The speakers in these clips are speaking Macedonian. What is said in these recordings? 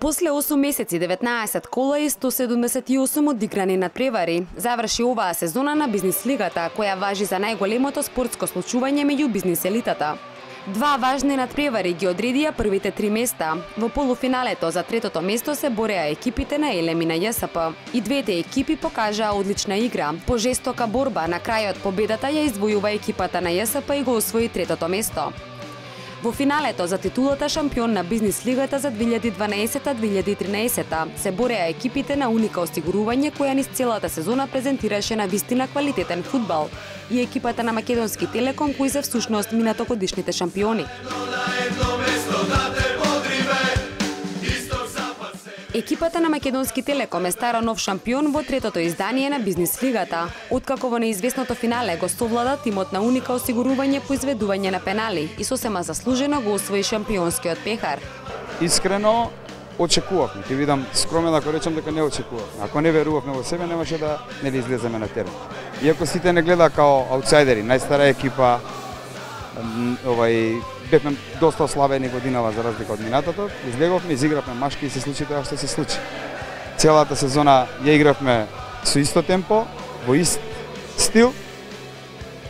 После 8 месеци, 19 кола и 178 одиграни надпревари, заврши оваа сезона на бизнис лигата, која важи за најголемото спортско случување меѓу бизнис елитата. Два важни надпревари ги одредија првите 3 места. Во полуфиналето за третото место се бореа екипите на Елем и на ЈСП. И двете екипи покажаа одлична игра. По жестока борба, на крајот победата ја извојува екипата на ЈСП и го освои третото место. Во финалето за титулата шампион на бизнис лигата за 2012-2013 се бореа екипите на Уника осигурување, која низ целата сезона презентираше на вистина квалитетен фудбал, и екипата на Македонски Телеком, кои се всушност минатогодишните шампиони. Екипата на Македонски Телеком е стара нов шампион во третото издание на бизнис лигата, откако во неизвестното финале го совлада тимот на Уника осигурување по изведување на пенали и сосема заслужено го освои шампионскиот пехар. Искрено очекувавме, ќе видам скромен ако речам дека не очекувавме. Ако не верувавме во себе, немаше да не излеземе на терен. Иако сите не гледа као аутсайдери, најстара екипа, бевме доста ослабени годинава за разлика од минатото, излеговме, изигравме машки и се случи тоа што се случи. Целата сезона ја игравме со исто темпо, во ист стил.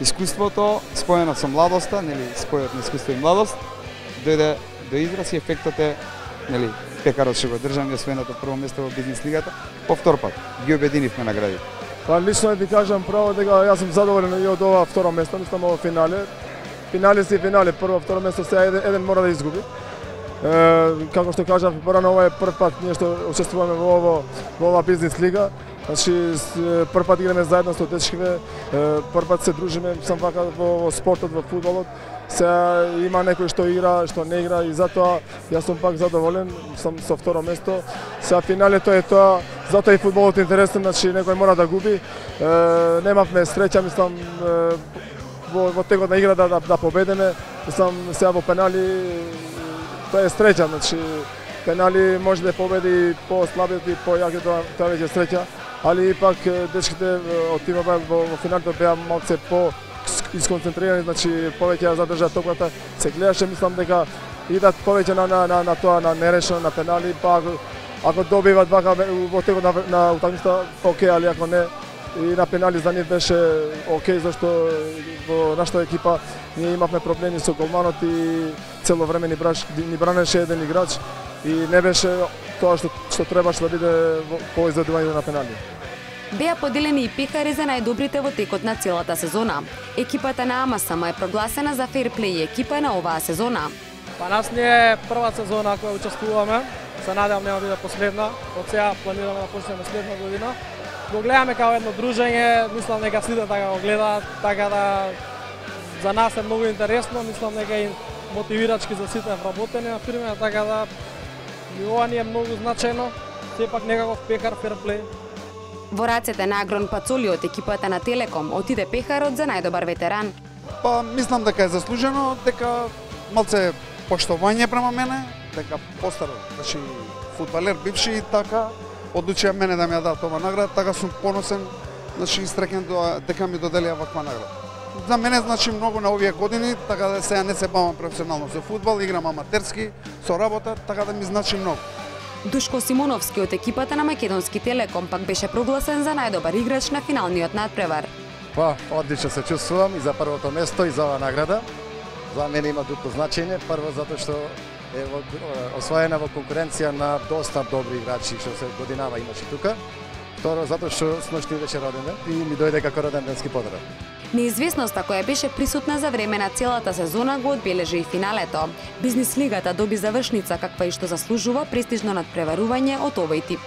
Искуството споено со младоста, спојот на искуство и младост, дојде до израз и ефектот е, пекарот што го држам ја освоеното прво место во бизнис лигата, по втор пат ги обединивме наградите. Па лично да ти кажам право дека јас сум задоволен и од ова второ место, мислам во финале. Финале си финале, прво, второ место се еден мора да изгуби. Како што кажав порано, ова е прв пат ние што учествуваме во ова бизнис лига. Значи прв пат играме заедно со дечкиве, прв пат се дружиме, сам вака во спортот, во фудбалот. Сега има некој што игра, што не игра и затоа јас сум пак задоволен, сум со второ место. Сега финалето е тоа, затоа и фудбалот е интересен, значи некој мора да губи. Немавме среќа, мислам, во текот на игра да победиме. Мислам, сега во пенали тоа е среќа, значи пенали може да победи по-слабиот и по-јакиот, тоа веќе среќа, али пак дечките од тимот во финалето беа малце исконцентрирани, значи повеќе ја задржаа топката, се гледаше, мислам дека идат повеќе на тоа, на нерешено, на пенали, па ако добиват вака во текот на утакмицата, окей, али ако не, и на пенали за нив беше окей, зашто во нашата екипа ние имавме проблеми со голманот и цело време ни бранеше еден играч и не беше тоа што требаше да биде по изведување на пенали. Беа поделени и пехари за најдобрите во текот на целата сезона. Екипата на АМСМ е прогласена за фејрплеј екипа на оваа сезона. Па нас не е прва сезона која учествуваме, се надевам нема да биде последна, од сега планираме да почнеме следна година. Го гледаме како едно дружење, мислам дека сите така го гледаат, така да за нас е многу интересно, мислам дека и мотивирачки за сите вработени на фирмата, така да и ова ни е многу значајно, сепак некаков пекар ферплей. Во рацете на Агрон Пацоли од екипата на Телеком отиде пехарот за најдобар ветеран. Па мислам дека е заслужено, дека малце поштовање према мене, дека постар, значи фудбалер бивши и така одлучија мене да ми ја дадат ова награда, така сум поносен, значи среќен дека ми доделија ваква награда. За мене значи многу на овие години, така да сега не се бавам професионално со фудбал, играм аматерски, со работа, така да ми значи многу. Душко Симоновски од екипата на Македонски Телеком пак беше прогласен за најдобар играч на финалниот надпревар. Па, одлично се чувствувам и за првото место и за оваа награда. За мене има дупло значење, прво затоа што е освоена во конкуренција на доста добри играчи што се годинава имаше тука. Второ, затоа што сношти беше роден ден и ми дојде како роденденски поздрав. Неизвестноста која беше присутна за време на целата сезона го одбележи и финалето. Бизнис лигата доби завршница каква и што заслужува престижно надпреварување од овој тип.